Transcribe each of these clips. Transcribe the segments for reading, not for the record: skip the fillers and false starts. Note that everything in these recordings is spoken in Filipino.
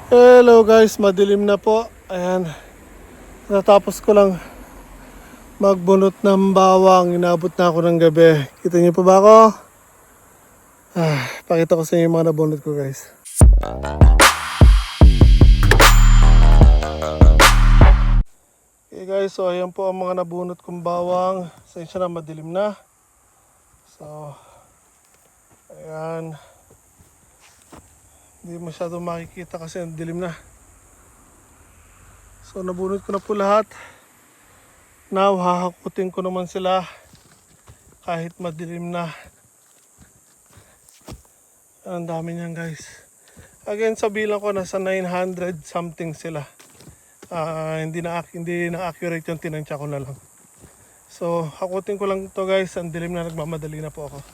Hello guys, madilim na po. Ayan, natapos ko lang magbunot ng bawang. Inabot na ako ng gabi. Kita niyo pa ba ako? Pakita ko sa inyo yung mga nabunot ko guys. Okay guys, so ayan po ang mga nabunot kong bawang. Sensya na, madilim na. So, ayan. Hindi masyado makikita kasi ang dilim na. So nabunot ko na po lahat. Now hahakutin ko naman sila kahit madilim na. Ang dami niyan guys. Again, sa bilang ko nasa 900 something sila. Hindi na accurate yung tinansya ko na lang. So hakutin ko lang to guys. Ang dilim na, nagmamadali na po ako.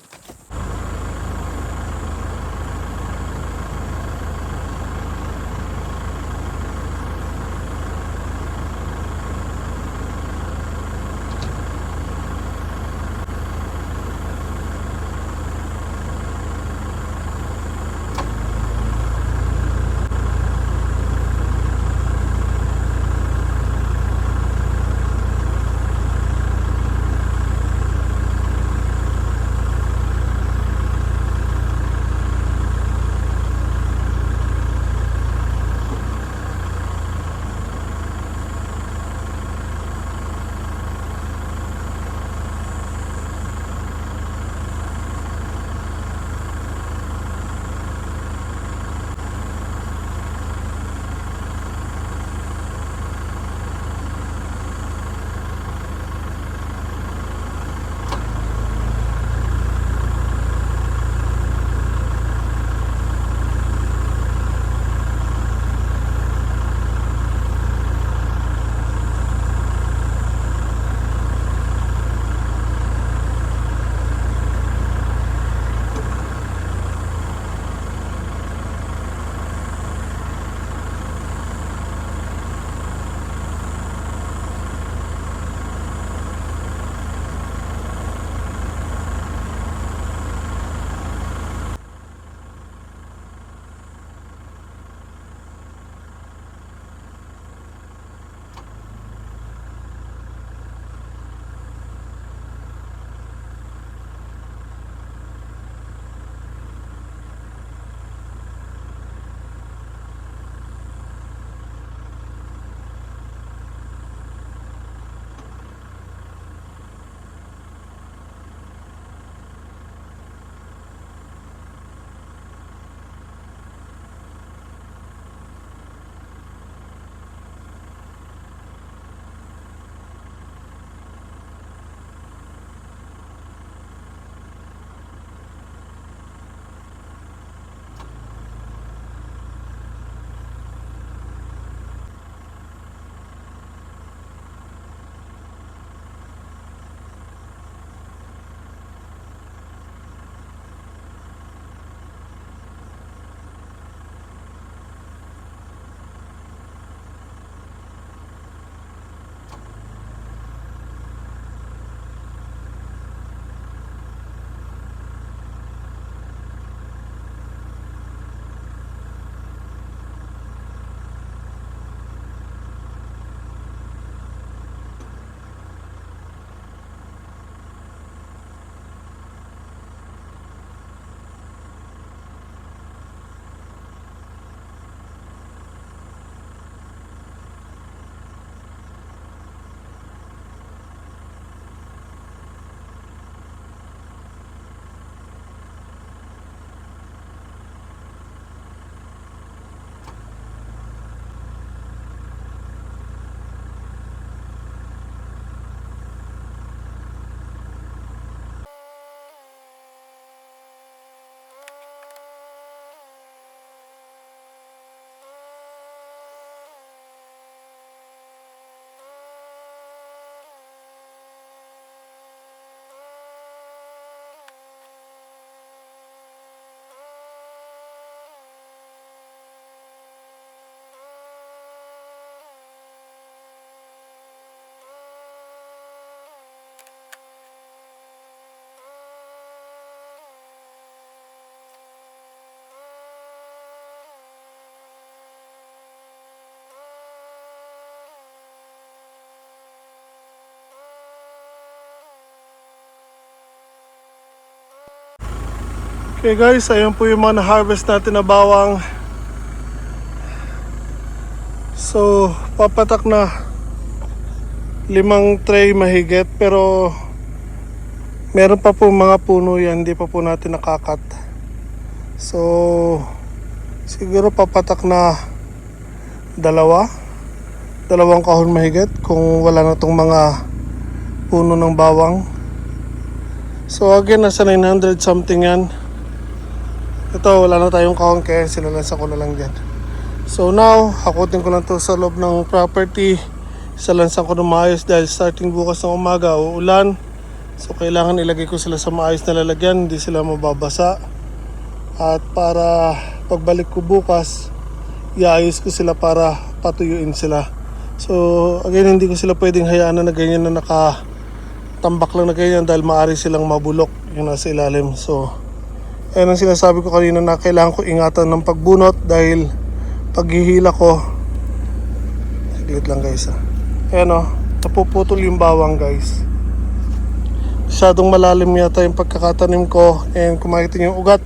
Okay guys, ayan po yung mga na-harvest natin na bawang. So, papatak na 5 tray mahigit, pero meron pa po mga puno yan, hindi pa po natin nakakat. So, siguro papatak na dalawang kahon mahigit kung wala na tong mga puno ng bawang. So again, nasa 900 something yan. Ito, wala na tayong kahon kaya sinalansan ko na lang dyan. So now, hakutin ko lang to sa loob ng property. Salansan ko na maayos dahil starting bukas ng umaga, uulan. So kailangan ilagay ko sila sa maayos na lalagyan, hindi sila mababasa. At para pagbalik ko bukas, iayos ko sila para patuyuin sila. So again, hindi ko sila pwedeng hayaan na ganyan na nakatambak lang na ganyan dahil maaari silang mabulok yung nasa ilalim. So ayan ang sinasabi ko kanina na kailangan ko ingatan ng pagbunot dahil paghihila ko, saglit lang guys ayan napuputol yung bawang guys. Masyadong malalim yata yung pagkakatanim ko, and kung makikita nyo yung ugat,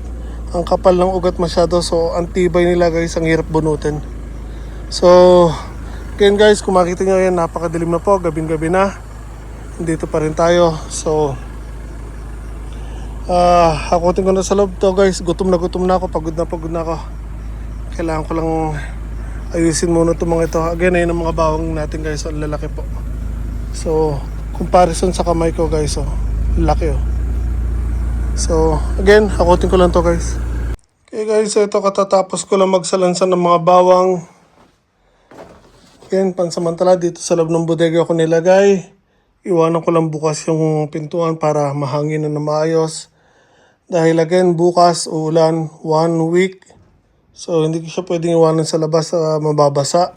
ang kapal ng ugat masyado, so ang tibay nila guys, ang hirap bunutin. So again guys, kung makikita nyo yan, napakadilim na po, gabing-gabi na, dito pa rin tayo. So hakutin ko na sa loob to guys, gutom na ako, pagod na ako. Kailangan ko lang ayusin muna itong mga ito. Again, ayun ang mga bawang natin guys, ang lalaki po. So comparison sa kamay ko guys, laki So again, hakutin ko lang to guys. Okay guys, ito katatapos ko lang magsalansan ng mga bawang. Again, pansamantala dito sa loob ng bodega ko nilagay. Iwanan ko lang bukas yung pintuan para mahangin na maayos. Dahil again, bukas uulan 1 week. So hindi ko siya pwedeng iwanan sa labas mababasa.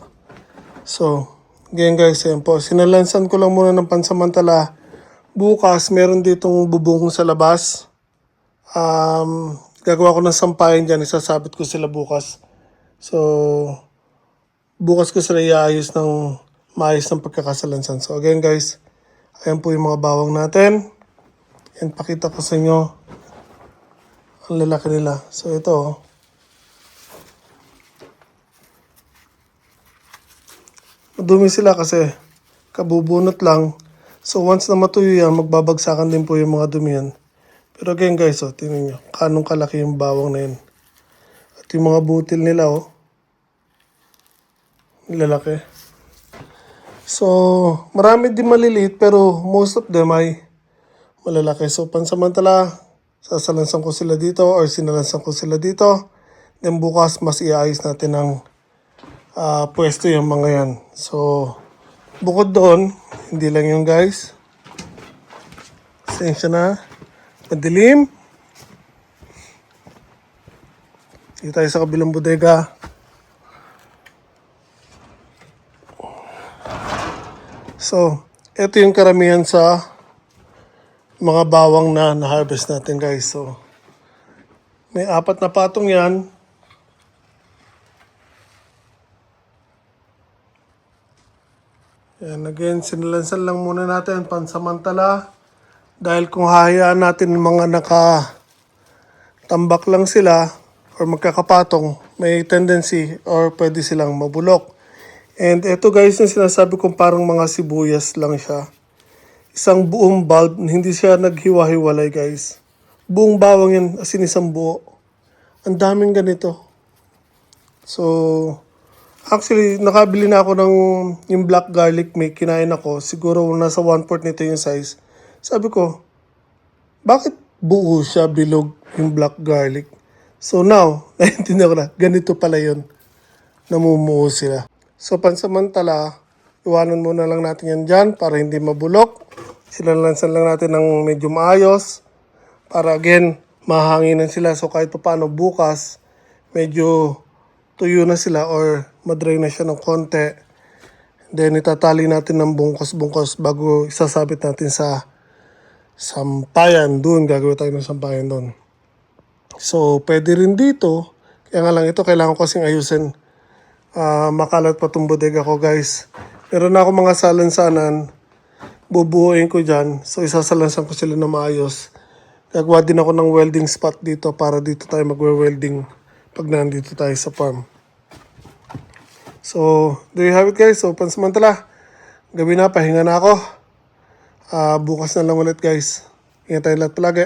So again guys, ayan po. Sinalansan ko lang muna ng pansamantala. Bukas meron ditong bubong sa labas. Gagawa ko ng sampayan dyan. Isasabit ko sila bukas. So bukas ko sila iayos ng maayos ng pagkakasalansan. So again guys, ayan po yung mga bawang natin. And pakita ko sa inyo ang lalaki nila. So ito madumi sila kasi kabubunot lang. So once na matuyo yan, magbabagsakan din po yung mga dumi yan. Pero again guys, tingnan nyo kanong kalaki yung bawang na yun. At yung mga butil nila lalaki. So marami din maliliit, pero most of them ay malalaki. So pansamantala, sasalansan ko sila dito or sinalansan ko sila dito. Then bukas mas iayos natin ng pwesto yung mga yan. So bukod doon, hindi lang yun guys. Pasensya na. Madilim. Dito tayo sa kabilang bodega. So ito yung karamihan sa mga bawang na na-harvest natin guys. So may 4 na patong yan. Yan, again, sinalansan lang muna natin pansamantala. Dahil kung hahayaan natin mga nakatambak lang sila or magkakapatong, may tendency or pwede silang mabulok. And ito guys, yung sinasabi kong parang mga sibuyas lang siya. Isang buong bulb, hindi siya naghiwa-hiwalay guys. Buong bawang yan, as in isang buo. Ang daming ganito. So actually, nakabili na ako ng yung black garlic, may kinain ako. Siguro nasa 1/4 nito yung size. Sabi ko, bakit buo siya, bilog yung black garlic? So now, naintindihan ko na, ganito pala yun. Namumuo sila. So pansamantala, iwanan muna lang natin yan dyan para hindi mabulok. Sinalansan lang natin ng medyo maayos. Para again, mahanginan sila. So kahit pa paano bukas, medyo tuyo na sila or madry na siya ng konti. Then itatali natin ng bungkos-bungkos bago isasabit natin sa sampayan. Doon, gagawin tayo ng sampayan doon. So pwede rin dito. Kaya nga lang ito, kailangan ko kasing ayusin. Makalat pa itong bodega ko guys. Meron na ako mga salansanan. Bubuuin ko dyan. So isasalansan ko sila na maayos. Gagawa din ako ng welding spot dito para dito tayo magwe-welding pag nandito tayo sa farm. So, there you have it guys. So, pansamantala, gabi na, pahinga na ako. Bukas na lang ulit guys. Ingat tayo lahat palagi.